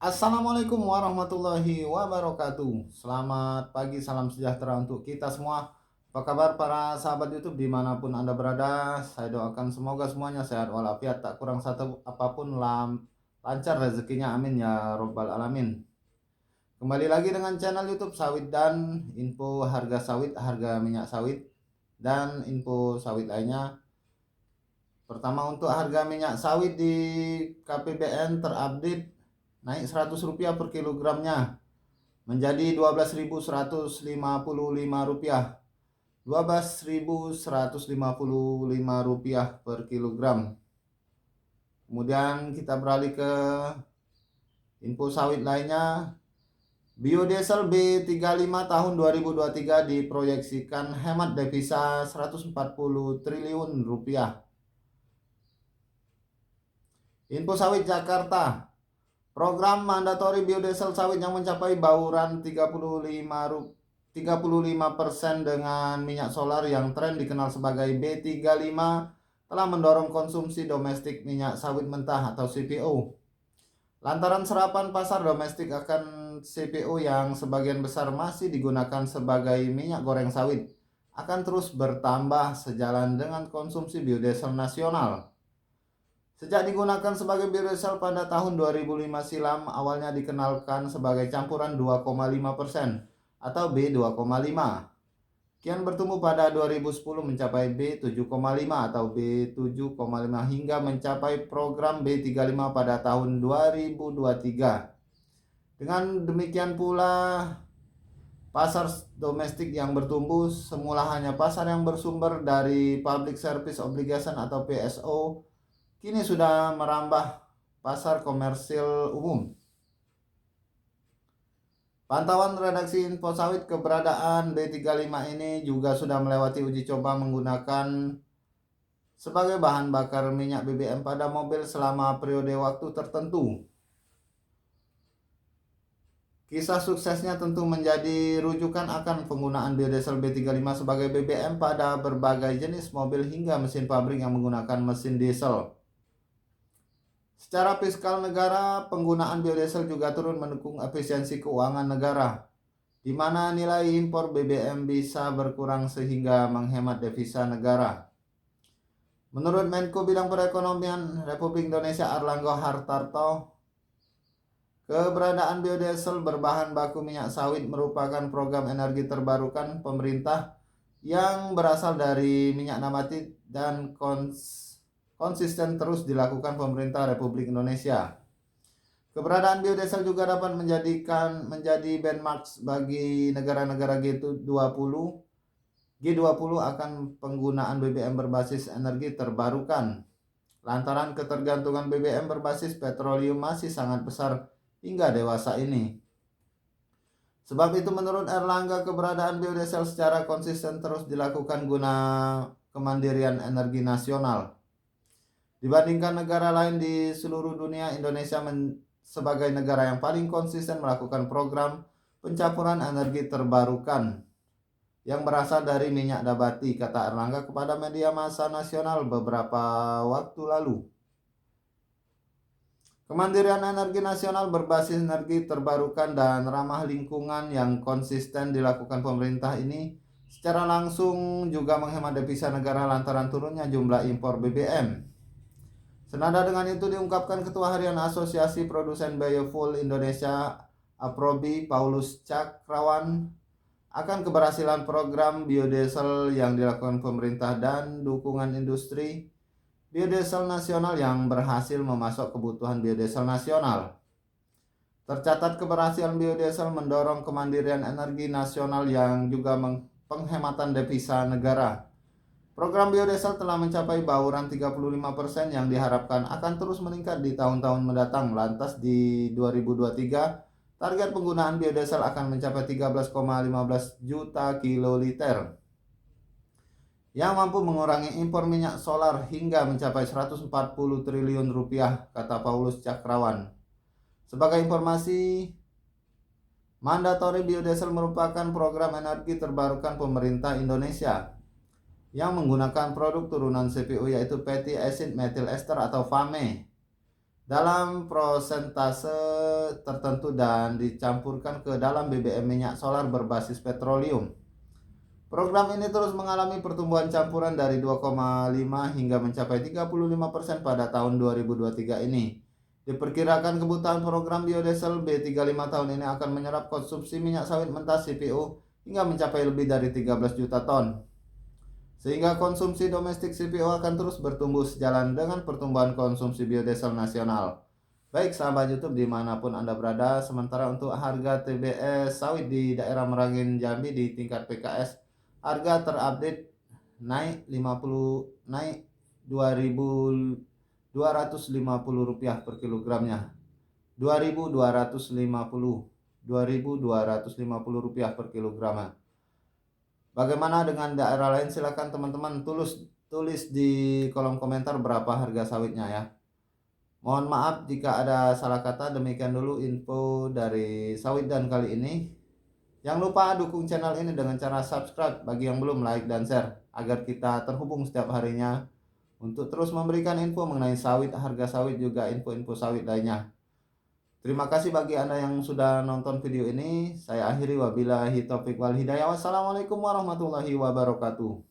Assalamualaikum warahmatullahi wabarakatuh. Selamat pagi, salam sejahtera untuk kita semua. Apa kabar para sahabat YouTube dimanapun Anda berada? Saya doakan semoga semuanya sehat walafiat, tak kurang satu apapun, lancar rezekinya, amin ya robbal alamin. Kembali lagi dengan channel YouTube Sawit dan info harga sawit, harga minyak sawit, dan info sawit lainnya. Pertama, untuk harga minyak sawit di KPBN terupdate naik Rp100 per kilogramnya menjadi Rp12.155. Rp12.155 per kilogram. Kemudian kita beralih ke info sawit lainnya. Biodiesel B35 tahun 2023 diproyeksikan hemat devisa Rp140 triliun. Info sawit Jakarta. Program mandatori biodiesel sawit yang mencapai bauran 35% dengan minyak solar yang tren dikenal sebagai B35 telah mendorong konsumsi domestik minyak sawit mentah atau CPO. Lantaran serapan pasar domestik akan CPO yang sebagian besar masih digunakan sebagai minyak goreng sawit akan terus bertambah sejalan dengan konsumsi biodiesel nasional. Sejak digunakan sebagai biodiesel pada tahun 2005 silam, awalnya dikenalkan sebagai campuran 2,5% atau B2,5. Kian bertumbuh pada 2010 mencapai B7,5 atau B7,5 hingga mencapai program B35 pada tahun 2023. Dengan demikian pula, pasar domestik yang bertumbuh semula hanya pasar yang bersumber dari Public Service Obligation atau PSO, kini sudah merambah pasar komersil umum. Pantauan redaksi info sawit, keberadaan B35 ini juga sudah melewati uji coba menggunakan sebagai bahan bakar minyak BBM pada mobil selama periode waktu tertentu. Kisah suksesnya tentu menjadi rujukan akan penggunaan biodiesel B35 sebagai BBM pada berbagai jenis mobil hingga mesin pabrik yang menggunakan mesin diesel. Secara fiskal negara, penggunaan biodiesel juga turun mendukung efisiensi keuangan negara, di mana nilai impor BBM bisa berkurang sehingga menghemat devisa negara. Menurut Menko Bidang Perekonomian Republik Indonesia Airlangga Hartarto, keberadaan biodiesel berbahan baku minyak sawit merupakan program energi terbarukan pemerintah yang berasal dari minyak nabati dan konsisten terus dilakukan pemerintah Republik Indonesia. Keberadaan biodiesel juga dapat menjadi benchmark bagi negara-negara G20 akan penggunaan BBM berbasis energi terbarukan. Lantaran ketergantungan BBM berbasis petroleum masih sangat besar hingga dewasa ini. Sebab itu menurut Airlangga, keberadaan biodiesel secara konsisten terus dilakukan guna kemandirian energi nasional. Dibandingkan negara lain di seluruh dunia, Indonesia sebagai negara yang paling konsisten melakukan program pencampuran energi terbarukan yang berasal dari minyak nabati, kata Erlangga kepada media massa nasional beberapa waktu lalu. Kemandirian energi nasional berbasis energi terbarukan dan ramah lingkungan yang konsisten dilakukan pemerintah ini secara langsung juga menghemat devisa negara lantaran turunnya jumlah impor BBM. Senada dengan itu diungkapkan Ketua Harian Asosiasi Produsen Biofuel Indonesia APROBI Paulus Cakrawan akan keberhasilan program biodiesel yang dilakukan pemerintah dan dukungan industri biodiesel nasional yang berhasil memasok kebutuhan biodiesel nasional. Tercatat keberhasilan biodiesel mendorong kemandirian energi nasional yang juga penghematan devisa negara. Program biodiesel telah mencapai bauran 35% yang diharapkan akan terus meningkat di tahun-tahun mendatang. Lantas di 2023, target penggunaan biodiesel akan mencapai 13,15 juta kiloliter yang mampu mengurangi impor minyak solar hingga mencapai Rp140 triliun, kata Paulus Cakrawan. Sebagai informasi, mandatori biodiesel merupakan program energi terbarukan pemerintah Indonesia yang menggunakan produk turunan CPO yaitu fatty acid methyl ester atau FAME dalam prosentase tertentu dan dicampurkan ke dalam BBM minyak solar berbasis petroleum. Program ini terus mengalami pertumbuhan campuran dari 2,5 hingga mencapai 35% pada tahun 2023 ini. Diperkirakan kebutuhan program biodiesel B35 tahun ini akan menyerap konsumsi minyak sawit mentah CPO hingga mencapai lebih dari 13 juta ton. Sehingga konsumsi domestik CPO akan terus bertumbuh sejalan dengan pertumbuhan konsumsi biodiesel nasional. Baik sahabat YouTube dimanapun Anda berada, sementara untuk harga TBS sawit di daerah Merangin Jambi di tingkat PKS, harga terupdate naik 2.250 rupiah per kilogramnya. 2.250 rupiah per kilogramnya. Bagaimana dengan daerah lain? Silakan teman-teman tulis di kolom komentar berapa harga sawitnya ya. Mohon maaf jika ada salah kata. Demikian dulu info dari sawit dan kali ini. Jangan lupa dukung channel ini dengan cara subscribe bagi yang belum, like dan share agar kita terhubung setiap harinya untuk terus memberikan info mengenai sawit, harga sawit, juga info-info sawit lainnya. Terima kasih bagi Anda yang sudah nonton video ini. Saya akhiri, wabillahi taufiq wal hidayah. Wassalamualaikum warahmatullahi wabarakatuh.